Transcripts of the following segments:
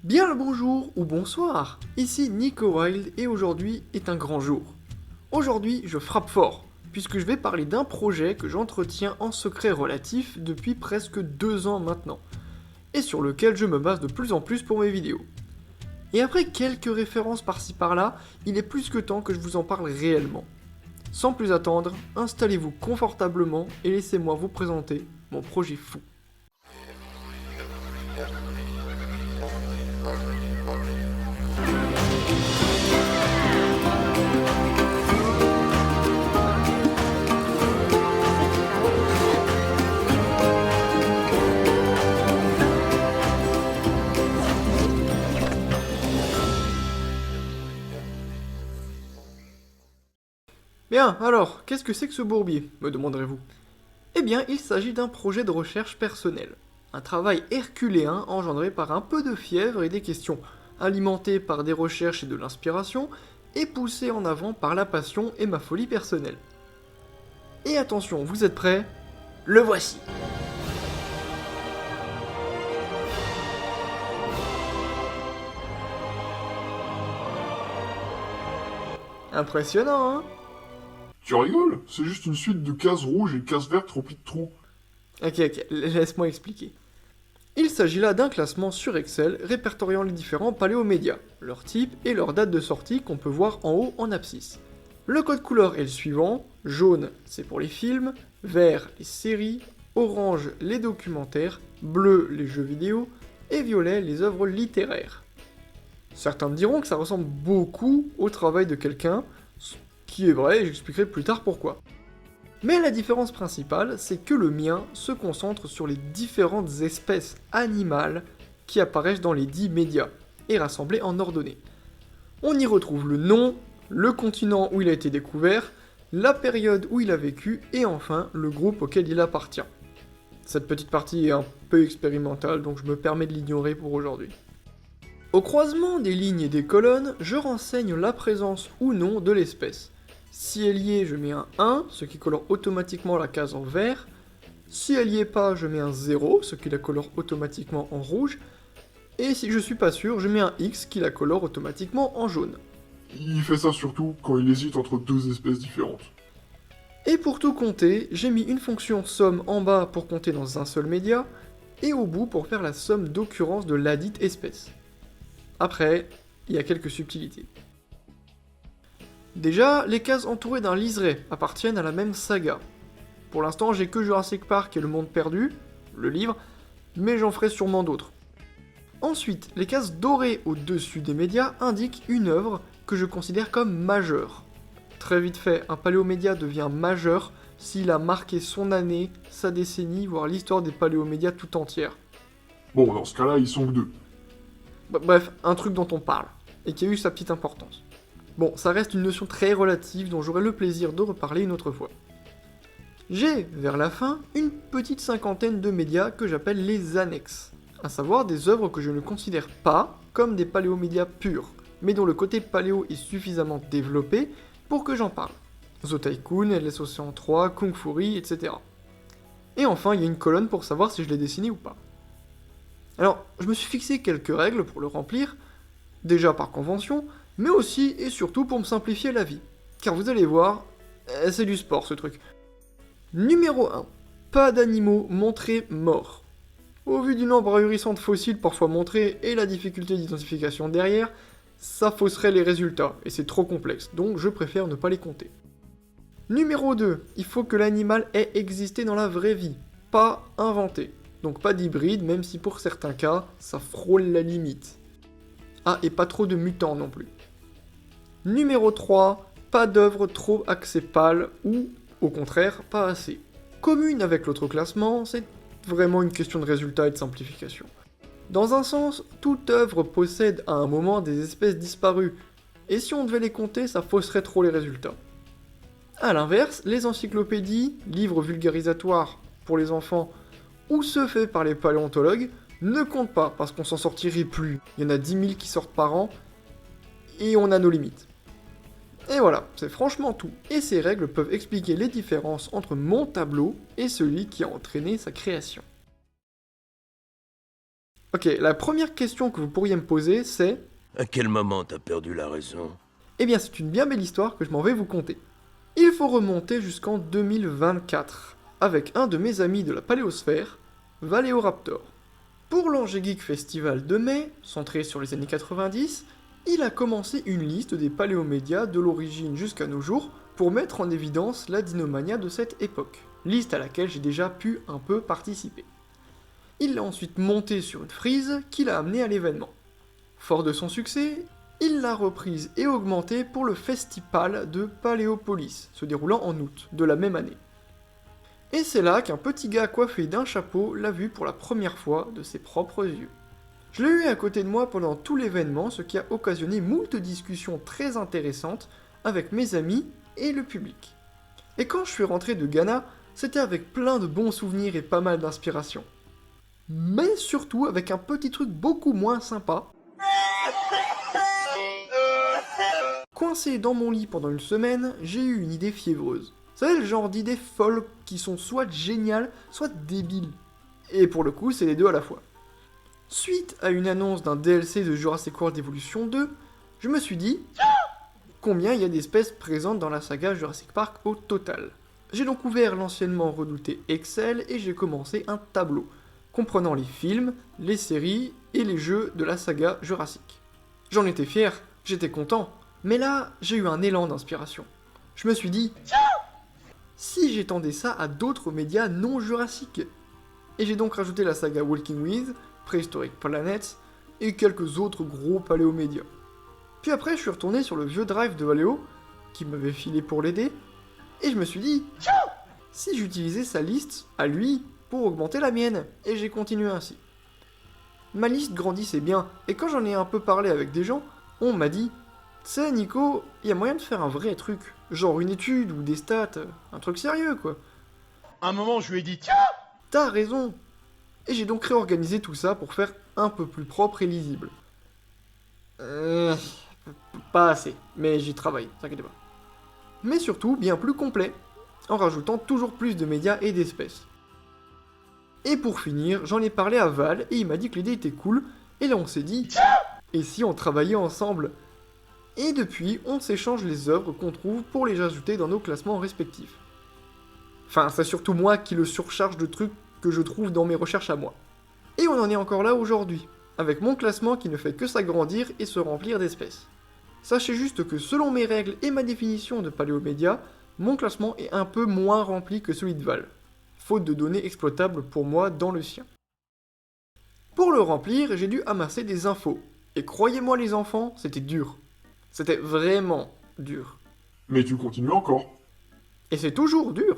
Bien le bonjour ou bonsoir, ici Nico Wild et aujourd'hui est un grand jour. Aujourd'hui je frappe fort, puisque je vais parler d'un projet que j'entretiens en secret relatif depuis presque 2 ans maintenant, et sur lequel je me base de plus en plus pour mes vidéos. Et après quelques références par-ci par-là, il est plus que temps que je vous en parle réellement. Sans plus attendre, installez-vous confortablement et laissez-moi vous présenter mon projet fou. Bien, alors, qu'est-ce que c'est que ce bourbier, me demanderez-vous? Eh bien, il s'agit d'un projet de recherche personnel. Un travail herculéen engendré par un peu de fièvre et des questions, alimenté par des recherches et de l'inspiration, et poussé en avant par la passion et ma folie personnelle. Et attention, vous êtes prêts? Le voici! Impressionnant, hein? Tu rigoles? C'est juste une suite de cases rouges et cases vertes remplies de trous. Ok, laisse-moi expliquer. Il s'agit là d'un classement sur Excel répertoriant les différents paléomédias, leur type et leur date de sortie qu'on peut voir en haut en abscisse. Le code couleur est le suivant, jaune c'est pour les films, vert les séries, orange les documentaires, bleu les jeux vidéo et violet les œuvres littéraires. Certains me diront que ça ressemble beaucoup au travail de quelqu'un, ce qui est vrai et j'expliquerai plus tard pourquoi. Mais la différence principale, c'est que le mien se concentre sur les différentes espèces animales qui apparaissent dans les 10 médias, et rassemblées en ordonnée. On y retrouve le nom, le continent où il a été découvert, la période où il a vécu, et enfin le groupe auquel il appartient. Cette petite partie est un peu expérimentale, donc je me permets de l'ignorer pour aujourd'hui. Au croisement des lignes et des colonnes, je renseigne la présence ou non de l'espèce. Si elle y est, je mets un 1, ce qui colore automatiquement la case en vert. Si elle y est pas, je mets un 0, ce qui la colore automatiquement en rouge. Et si je suis pas sûr, je mets un X qui la colore automatiquement en jaune. Il fait ça surtout quand il hésite entre deux espèces différentes. Et pour tout compter, j'ai mis une fonction somme en bas pour compter dans un seul média, et au bout pour faire la somme d'occurrence de ladite espèce. Après, il y a quelques subtilités. Déjà, les cases entourées d'un liseré appartiennent à la même saga. Pour l'instant, j'ai que Jurassic Park et Le Monde Perdu, le livre, mais j'en ferai sûrement d'autres. Ensuite, les cases dorées au-dessus des médias indiquent une œuvre que je considère comme majeure. Très vite fait, un paléomédia devient majeur s'il a marqué son année, sa décennie, voire l'histoire des paléomédias tout entière. Bon, dans ce cas-là, ils sont que deux. Bref, un truc dont on parle, et qui a eu sa petite importance. Bon, ça reste une notion très relative dont j'aurai le plaisir de reparler une autre fois. J'ai, vers la fin, une petite cinquantaine de médias que j'appelle les annexes, à savoir des œuvres que je ne considère pas comme des paléomédias purs, mais dont le côté paléo est suffisamment développé pour que j'en parle. The Tycoon, LS Océan 3, Kung Fury, etc. Et enfin, il y a une colonne pour savoir si je l'ai dessiné ou pas. Alors, je me suis fixé quelques règles pour le remplir, déjà par convention, mais aussi et surtout pour me simplifier la vie. Car vous allez voir, c'est du sport ce truc. Numéro 1. Pas d'animaux montrés morts. Au vu du nombre ahurissant de fossiles parfois montrés et la difficulté d'identification derrière, ça fausserait les résultats, et c'est trop complexe, donc je préfère ne pas les compter. Numéro 2. Il faut que l'animal ait existé dans la vraie vie, pas inventé. Donc pas d'hybride, même si pour certains cas, ça frôle la limite. Ah, et pas trop de mutants non plus. Numéro 3, pas d'œuvre trop axée pâle ou, au contraire, pas assez. Commune avec l'autre classement, c'est vraiment une question de résultat et de simplification. Dans un sens, toute œuvre possède à un moment des espèces disparues, et si on devait les compter, ça fausserait trop les résultats. A l'inverse, les encyclopédies, livres vulgarisatoires pour les enfants, ou ceux faits par les paléontologues, ne comptent pas parce qu'on s'en sortirait plus. Il y en a 10 000 qui sortent par an, et on a nos limites. Et voilà, c'est franchement tout, et ces règles peuvent expliquer les différences entre mon tableau et celui qui a entraîné sa création. Ok, la première question que vous pourriez me poser, c'est... À quel moment t'as perdu la raison? Eh bien, c'est une bien belle histoire que je m'en vais vous conter. Il faut remonter jusqu'en 2024, avec un de mes amis de la Paléosphère, Valéoraptor. Pour l'Angers Geek Festival de mai, centré sur les années 90, il a commencé une liste des paléomédias de l'origine jusqu'à nos jours pour mettre en évidence la dinomania de cette époque, liste à laquelle j'ai déjà pu un peu participer. Il l'a ensuite monté sur une frise qui l'a amené à l'événement. Fort de son succès, il l'a reprise et augmentée pour le Festival de Paléopolis, se déroulant en août de la même année. Et c'est là qu'un petit gars coiffé d'un chapeau l'a vu pour la première fois de ses propres yeux. Je l'ai eu à côté de moi pendant tout l'événement, ce qui a occasionné moult discussions très intéressantes avec mes amis et le public. Et quand je suis rentré de Ghana, c'était avec plein de bons souvenirs et pas mal d'inspiration. Mais surtout avec un petit truc beaucoup moins sympa. Coincé dans mon lit pendant une semaine, j'ai eu une idée fiévreuse. Vous savez, le genre d'idées folles qui sont soit géniales, soit débiles. Et pour le coup, c'est les deux à la fois. Suite à une annonce d'un DLC de Jurassic World Evolution 2, je me suis dit combien il y a d'espèces présentes dans la saga Jurassic Park au total. J'ai donc ouvert l'anciennement redouté Excel et j'ai commencé un tableau, comprenant les films, les séries et les jeux de la saga Jurassic. J'en étais fier, j'étais content, mais là, j'ai eu un élan d'inspiration. Je me suis dit si j'étendais ça à d'autres médias non jurassiques. Et j'ai donc rajouté la saga Walking With, Prehistoric Planet, et quelques autres gros paléomédias. Puis après, je suis retourné sur le vieux drive de Valéo, qui m'avait filé pour l'aider, et je me suis dit si j'utilisais sa liste, à lui, pour augmenter la mienne, et j'ai continué ainsi. Ma liste grandissait bien, et quand j'en ai un peu parlé avec des gens, on m'a dit « Tu sais, Nico, il y a moyen de faire un vrai truc, genre une étude ou des stats, un truc sérieux, quoi. » À un moment, je lui ai dit « Tiens !» T'as raison. Et j'ai donc réorganisé tout ça pour faire un peu plus propre et lisible. Pas assez, mais j'y travaille, t'inquiète pas. Mais surtout, bien plus complet, en rajoutant toujours plus de médias et d'espèces. Et pour finir, j'en ai parlé à Val, et il m'a dit que l'idée était cool, et là on s'est dit « Et si on travaillait ensemble ?» Et depuis, on s'échange les œuvres qu'on trouve pour les ajouter dans nos classements respectifs. Enfin, c'est surtout moi qui le surcharge de trucs que je trouve dans mes recherches à moi. Et on en est encore là aujourd'hui, avec mon classement qui ne fait que s'agrandir et se remplir d'espèces. Sachez juste que selon mes règles et ma définition de paléomédia, mon classement est un peu moins rempli que celui de Val, faute de données exploitables pour moi dans le sien. Pour le remplir, j'ai dû amasser des infos, et croyez-moi les enfants, c'était dur. C'était vraiment dur. Mais tu continues encore. Et c'est toujours dur.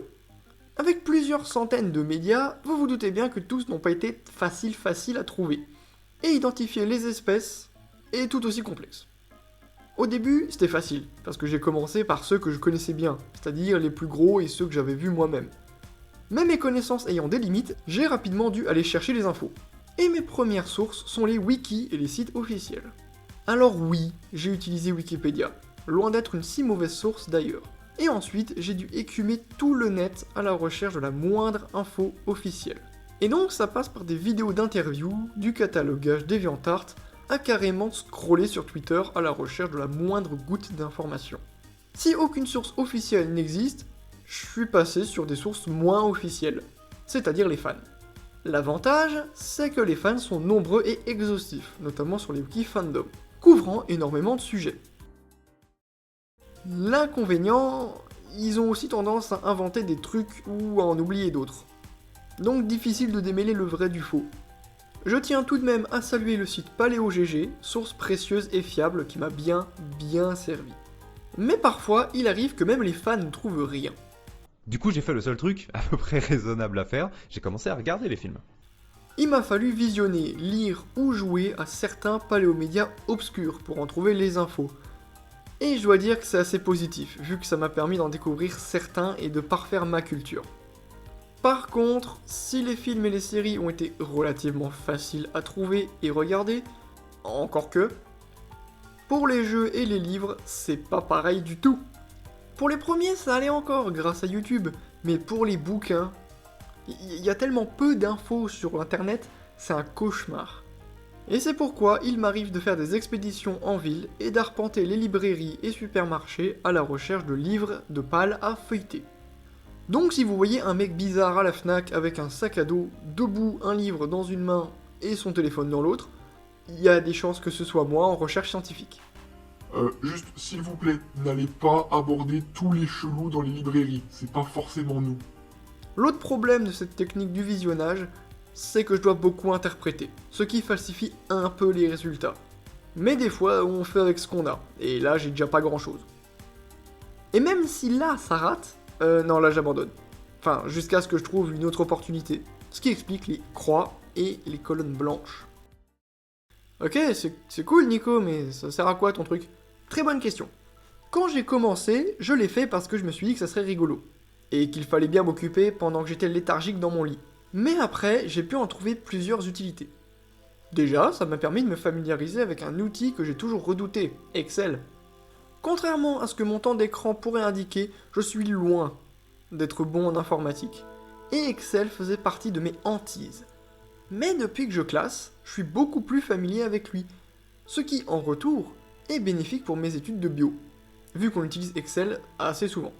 Avec plusieurs centaines de médias, vous vous doutez bien que tous n'ont pas été faciles à trouver. Et identifier les espèces est tout aussi complexe. Au début, c'était facile, parce que j'ai commencé par ceux que je connaissais bien, c'est-à-dire les plus gros et ceux que j'avais vus moi-même. Mais mes connaissances ayant des limites, j'ai rapidement dû aller chercher les infos. Et mes premières sources sont les wikis et les sites officiels. Alors oui, j'ai utilisé Wikipédia, loin d'être une si mauvaise source d'ailleurs. Et ensuite, j'ai dû écumer tout le net à la recherche de la moindre info officielle. Et donc ça passe par des vidéos d'interviews, du catalogage DeviantArt, à carrément scroller sur Twitter à la recherche de la moindre goutte d'information. Si aucune source officielle n'existe, je suis passé sur des sources moins officielles, c'est-à-dire les fans. L'avantage, c'est que les fans sont nombreux et exhaustifs, notamment sur les wiki fandom, couvrant énormément de sujets. L'inconvénient, ils ont aussi tendance à inventer des trucs ou à en oublier d'autres. Donc difficile de démêler le vrai du faux. Je tiens tout de même à saluer le site PaléoGG, source précieuse et fiable qui m'a bien servi. Mais parfois, il arrive que même les fans ne trouvent rien. Du coup, j'ai fait le seul truc à peu près raisonnable à faire, j'ai commencé à regarder les films. Il m'a fallu visionner, lire ou jouer à certains paléomédias obscurs pour en trouver les infos. Et je dois dire que c'est assez positif, vu que ça m'a permis d'en découvrir certains et de parfaire ma culture. Par contre, si les films et les séries ont été relativement faciles à trouver et regarder, encore que, pour les jeux et les livres, c'est pas pareil du tout. Pour les premiers, ça allait encore grâce à YouTube, mais pour les bouquins, il y a tellement peu d'infos sur internet, c'est un cauchemar. Et c'est pourquoi il m'arrive de faire des expéditions en ville et d'arpenter les librairies et supermarchés à la recherche de livres de pales à feuilleter. Donc si vous voyez un mec bizarre à la Fnac avec un sac à dos, debout, un livre dans une main et son téléphone dans l'autre, il y a des chances que ce soit moi en recherche scientifique. Juste, s'il vous plaît, n'allez pas aborder tous les chelous dans les librairies, c'est pas forcément nous. L'autre problème de cette technique du visionnage, c'est que je dois beaucoup interpréter, ce qui falsifie un peu les résultats. Mais des fois, on fait avec ce qu'on a, et là, j'ai déjà pas grand chose. Et même si là, ça rate, non, là, j'abandonne. Enfin, jusqu'à ce que je trouve une autre opportunité. Ce qui explique les croix et les colonnes blanches. Ok, c'est cool, Nico, mais ça sert à quoi ton truc? Très bonne question. Quand j'ai commencé, je l'ai fait parce que je me suis dit que ça serait rigolo. Et qu'il fallait bien m'occuper pendant que j'étais léthargique dans mon lit. Mais après, j'ai pu en trouver plusieurs utilités. Déjà, ça m'a permis de me familiariser avec un outil que j'ai toujours redouté, Excel. Contrairement à ce que mon temps d'écran pourrait indiquer, je suis loin d'être bon en informatique. Et Excel faisait partie de mes hantises. Mais depuis que je classe, je suis beaucoup plus familier avec lui. Ce qui, en retour, est bénéfique pour mes études de bio, vu qu'on utilise Excel assez souvent.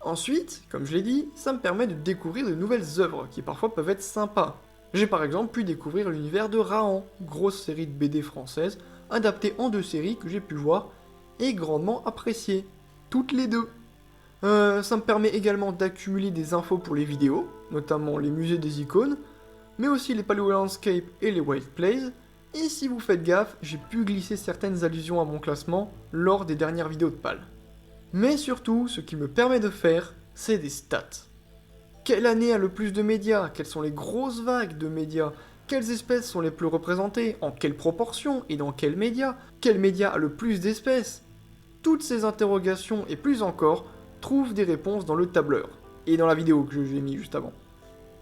Ensuite, comme je l'ai dit, ça me permet de découvrir de nouvelles œuvres qui parfois peuvent être sympas. J'ai par exemple pu découvrir l'univers de Rahan, grosse série de BD française, adaptée en 2 séries que j'ai pu voir et grandement appréciée. Toutes les 2. Ça me permet également d'accumuler des infos pour les vidéos, notamment les musées des icônes, mais aussi les Paleo Landscape et les Wild Plays, et si vous faites gaffe, j'ai pu glisser certaines allusions à mon classement lors des dernières vidéos de PAL. Mais surtout, ce qu'il me permet de faire, c'est des stats. Quelle année a le plus de médias? Quelles sont les grosses vagues de médias? Quelles espèces sont les plus représentées? En quelle proportion? Et dans quels médias? Quel média a le plus d'espèces? Toutes ces interrogations et plus encore trouvent des réponses dans le tableur, et dans la vidéo que j'ai mis juste avant.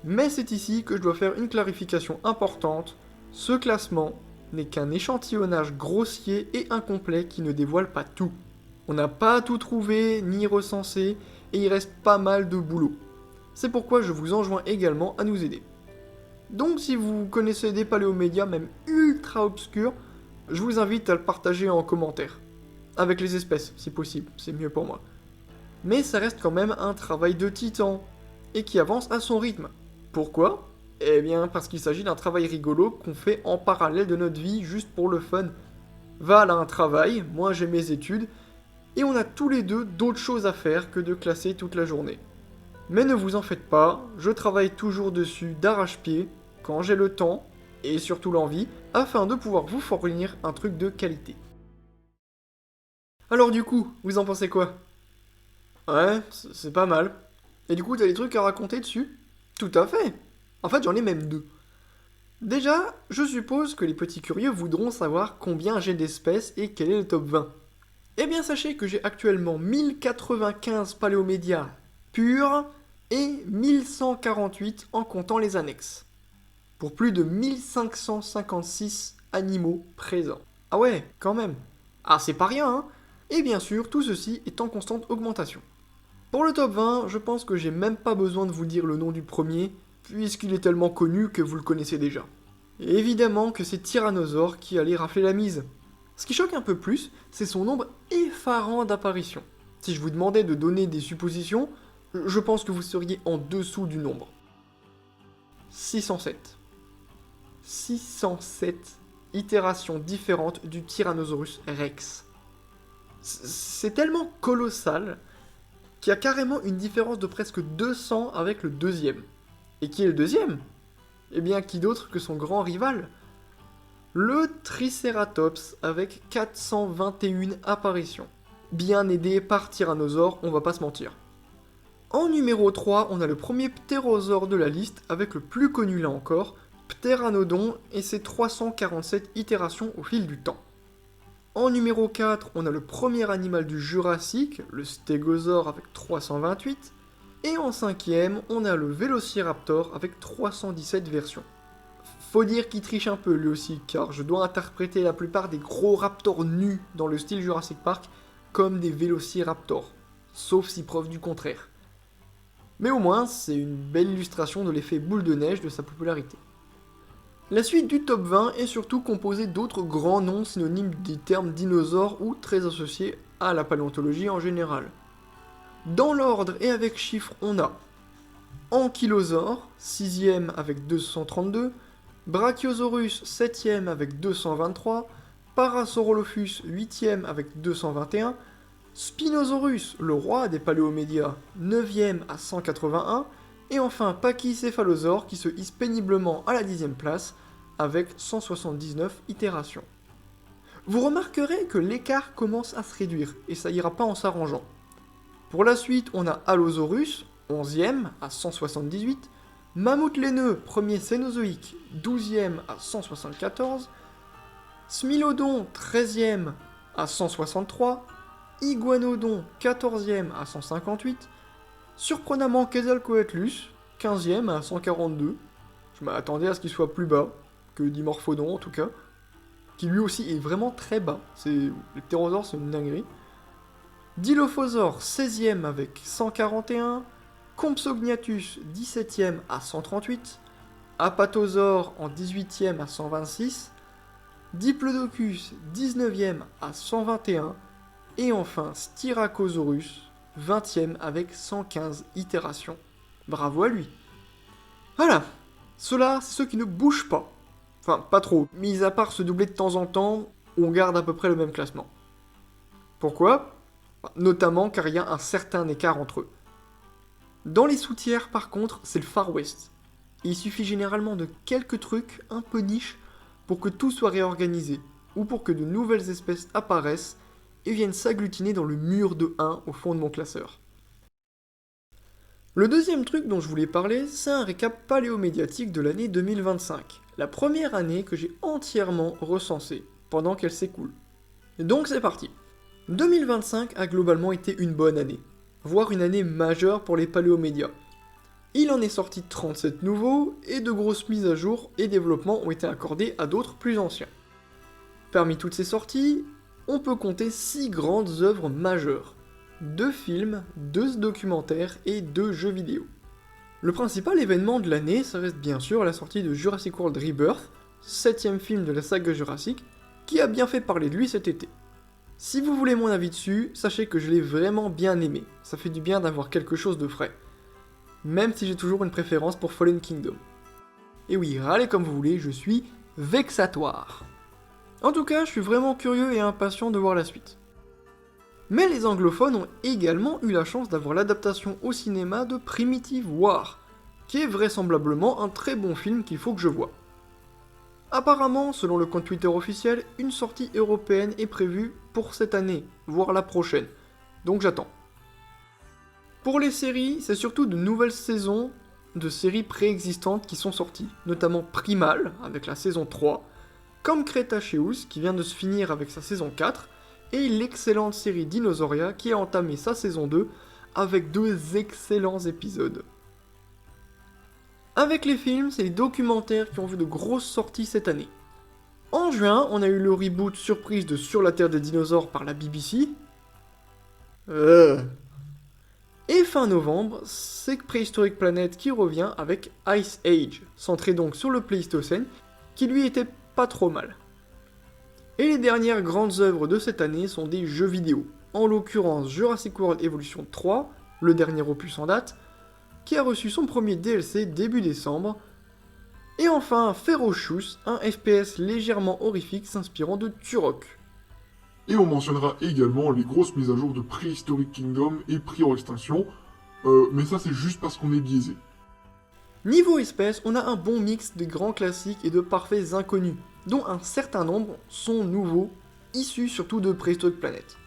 Mais c'est ici que je dois faire une clarification importante. Ce classement n'est qu'un échantillonnage grossier et incomplet qui ne dévoile pas tout. On n'a pas tout trouvé ni recensé, et il reste pas mal de boulot. C'est pourquoi je vous enjoins également à nous aider. Donc si vous connaissez des paléomédias même ultra obscurs, je vous invite à le partager en commentaire. Avec les espèces, si possible, c'est mieux pour moi. Mais ça reste quand même un travail de titan, et qui avance à son rythme. Pourquoi? Eh bien parce qu'il s'agit d'un travail rigolo qu'on fait en parallèle de notre vie juste pour le fun. Val a un travail, moi j'ai mes études, et on a tous les deux d'autres choses à faire que de classer toute la journée. Mais ne vous en faites pas, je travaille toujours dessus d'arrache-pied, quand j'ai le temps, et surtout l'envie, afin de pouvoir vous fournir un truc de qualité. Alors du coup, vous en pensez quoi? Ouais, c'est pas mal. Et du coup, t'as des trucs à raconter dessus? Tout à fait. En fait, j'en ai même 2. Déjà, je suppose que les petits curieux voudront savoir combien j'ai d'espèces et quel est le top 20. Eh bien, sachez que j'ai actuellement 1095 paléomédias purs et 1148 en comptant les annexes. Pour plus de 1556 animaux présents. Ah ouais, quand même. Ah, c'est pas rien, hein. Et bien sûr, tout ceci est en constante augmentation. Pour le top 20, je pense que j'ai même pas besoin de vous dire le nom du premier, puisqu'il est tellement connu que vous le connaissez déjà. Et évidemment que c'est Tyrannosaure qui allait rafler la mise. Ce qui choque un peu plus, c'est son nombre effarant d'apparitions. Si je vous demandais de donner des suppositions, je pense que vous seriez en dessous du nombre. 607. 607 itérations différentes du Tyrannosaurus Rex. C'est tellement colossal qu'il y a carrément une différence de presque 200 avec le deuxième. Et qui est le deuxième? Eh bien, qui d'autre que son grand rival? Le Triceratops avec 421 apparitions. Bien aidé par Tyrannosaure, on va pas se mentir. En numéro 3, on a le premier ptérosaure de la liste, avec le plus connu là encore, Pteranodon et ses 347 itérations au fil du temps. En numéro 4, on a le premier animal du Jurassique, le stégosaure avec 328, et en 5ème, on a le Vélociraptor avec 317 versions. Faut dire qu'il triche un peu lui aussi, car je dois interpréter la plupart des gros raptors nus dans le style Jurassic Park comme des Vélociraptors, sauf si preuve du contraire. Mais au moins, c'est une belle illustration de l'effet boule de neige de sa popularité. La suite du top 20 est surtout composée d'autres grands noms synonymes des termes dinosaures ou très associés à la paléontologie en général. Dans l'ordre et avec chiffres, on a Ankylosaure, 6ème avec 232, Brachiosaurus, 7ème avec 223, Parasaurolophus, 8ème avec 221, Spinosaurus, le roi des paléomédias, 9ème à 181, et enfin Pachycéphalosaure qui se hisse péniblement à la 10ème place avec 179 itérations. Vous remarquerez que l'écart commence à se réduire, et ça ira pas en s'arrangeant. Pour la suite, on a Allosaurus, 11ème à 178, Mammouth laineux, premier Cénozoïque, 12ème à 174, Smilodon, 13ème à 163, Iguanodon, 14ème à 158, surprenamment Quetzalcoatlus, 15ème à 142, je m'attendais à ce qu'il soit plus bas que Dimorphodon en tout cas, qui lui aussi est vraiment très bas, les ptérosaures c'est une dinguerie. Dilophosaure, 16ème avec 141, Compsognathus, 17ème à 138, Apatosaure en 18ème à 126, Diplodocus, 19ème à 121, et enfin Styracosaurus, 20ème avec 115 itérations. Bravo à lui. Voilà, ceux-là, c'est ceux qui ne bougent pas. Enfin, pas trop, mis à part se doubler de temps en temps, on garde à peu près le même classement. Pourquoi ? Notamment car il y a un certain écart entre eux. Dans les sous-tiers, par contre, c'est le Far West. Il suffit généralement de quelques trucs un peu niches pour que tout soit réorganisé, ou pour que de nouvelles espèces apparaissent et viennent s'agglutiner dans le mur de 1 au fond de mon classeur. Le deuxième truc dont je voulais parler, c'est un récap paléomédiatique de l'année 2025, la première année que j'ai entièrement recensée, pendant qu'elle s'écoule. Donc c'est parti. 2025 a globalement été une bonne année, voire une année majeure pour les paléomédias. Il en est sorti 37 nouveaux, et de grosses mises à jour et développements ont été accordés à d'autres plus anciens. Parmi toutes ces sorties, on peut compter 6 grandes œuvres majeures, 2 films, 2 documentaires et 2 jeux vidéo. Le principal événement de l'année, ça reste bien sûr la sortie de Jurassic World Rebirth, 7ème film de la saga Jurassic, qui a bien fait parler de lui cet été. Si vous voulez mon avis dessus, sachez que je l'ai vraiment bien aimé, ça fait du bien d'avoir quelque chose de frais. Même si j'ai toujours une préférence pour Fallen Kingdom. Et oui, râlez comme vous voulez, je suis vexatoire. En tout cas, je suis vraiment curieux et impatient de voir la suite. Mais les anglophones ont également eu la chance d'avoir l'adaptation au cinéma de Primitive War, qui est vraisemblablement un très bon film qu'il faut que je voie. Apparemment, selon le compte Twitter officiel, une sortie européenne est prévue pour cette année, voire la prochaine, donc j'attends. Pour les séries, c'est surtout de nouvelles saisons de séries préexistantes qui sont sorties, notamment Primal, avec la saison 3, comme Cretaceous, qui vient de se finir avec sa saison 4, et l'excellente série Dinosauria, qui a entamé sa saison 2, avec 2 excellents épisodes. Avec les films, c'est les documentaires qui ont vu de grosses sorties cette année. En juin, on a eu le reboot surprise de Sur la Terre des dinosaures par la BBC. Et fin novembre, c'est Prehistoric Planet qui revient avec Ice Age, centré donc sur le Pléistocène, qui lui était pas trop mal. Et les dernières grandes œuvres de cette année sont des jeux vidéo, en l'occurrence Jurassic World Evolution 3, le dernier opus en date, qui a reçu son premier DLC début décembre, et enfin Ferocious, un FPS légèrement horrifique s'inspirant de Turok. Et on mentionnera également les grosses mises à jour de Prehistoric Kingdom et Prior Extinction, mais ça c'est juste parce qu'on est biaisé. Niveau espèces, on a un bon mix de grands classiques et de parfaits inconnus, dont un certain nombre sont nouveaux, issus surtout de Prehistoric Planet.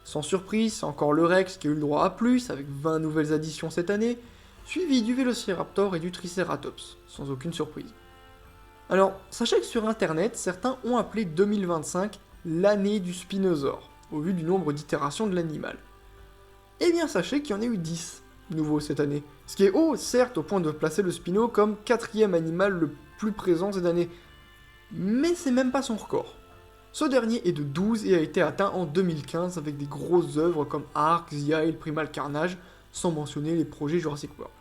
Sans surprise, c'est encore le Rex qui a eu le droit à plus, avec 20 nouvelles additions cette année, suivi du Vélociraptor et du Triceratops, sans aucune surprise. Alors, sachez que sur internet, certains ont appelé 2025 l'année du Spinosaure, au vu du nombre d'itérations de l'animal. Eh bien sachez qu'il y en a eu 10 nouveaux cette année, ce qui est haut, certes, au point de placer le Spino comme 4ème animal le plus présent cette année, mais c'est même pas son record. Ce dernier est de 12 et a été atteint en 2015 avec des grosses œuvres comme Ark, The Isle, Primal Carnage, sans mentionner les projets Jurassic World.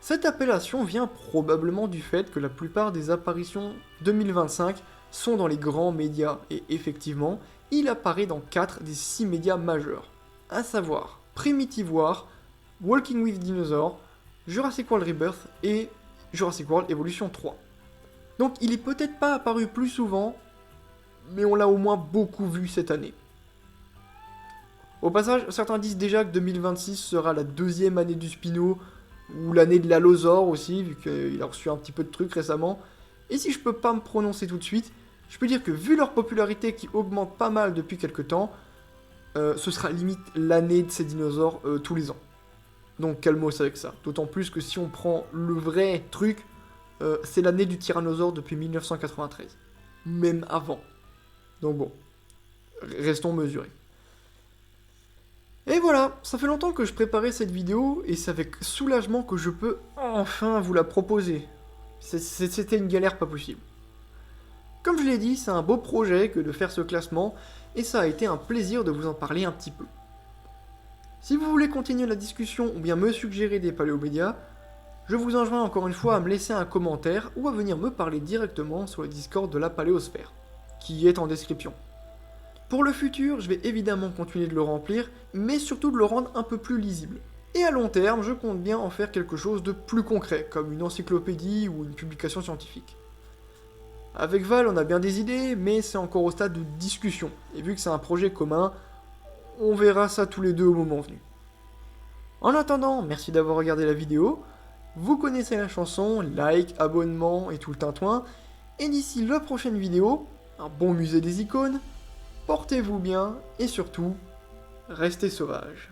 Cette appellation vient probablement du fait que la plupart des apparitions 2025 sont dans les grands médias, et effectivement, il apparaît dans 4 des 6 médias majeurs, à savoir Primitive War, Walking with Dinosaurs, Jurassic World Rebirth et Jurassic World Evolution 3. Donc il est peut-être pas apparu plus souvent, mais on l'a au moins beaucoup vu cette année. Au passage, certains disent déjà que 2026 sera la 2e année du Spino, ou l'année de l'Allosaure aussi, vu qu'il a reçu un petit peu de trucs récemment. Et si je peux pas me prononcer tout de suite, je peux dire que vu leur popularité qui augmente pas mal depuis quelques temps, ce sera limite l'année de ces dinosaures tous les ans. Donc calmos avec ça. D'autant plus que si on prend le vrai truc, c'est l'année du tyrannosaure depuis 1993. Même avant. Donc bon, restons mesurés. Et voilà, ça fait longtemps que je préparais cette vidéo, et c'est avec soulagement que je peux enfin vous la proposer. C'était une galère pas possible. Comme je l'ai dit, c'est un beau projet que de faire ce classement, et ça a été un plaisir de vous en parler un petit peu. Si vous voulez continuer la discussion ou bien me suggérer des paléomédias, je vous enjoins encore une fois à me laisser un commentaire ou à venir me parler directement sur le Discord de la Paléosphère, qui est en description. Pour le futur, je vais évidemment continuer de le remplir, mais surtout de le rendre un peu plus lisible. Et à long terme, je compte bien en faire quelque chose de plus concret, comme une encyclopédie ou une publication scientifique. Avec Val, on a bien des idées, mais c'est encore au stade de discussion, et vu que c'est un projet commun, on verra ça tous les deux au moment venu. En attendant, merci d'avoir regardé la vidéo, vous connaissez la chanson, like, abonnement et tout le tintouin, et d'ici la prochaine vidéo, un bon musée des icônes, portez-vous bien, et surtout, restez sauvages.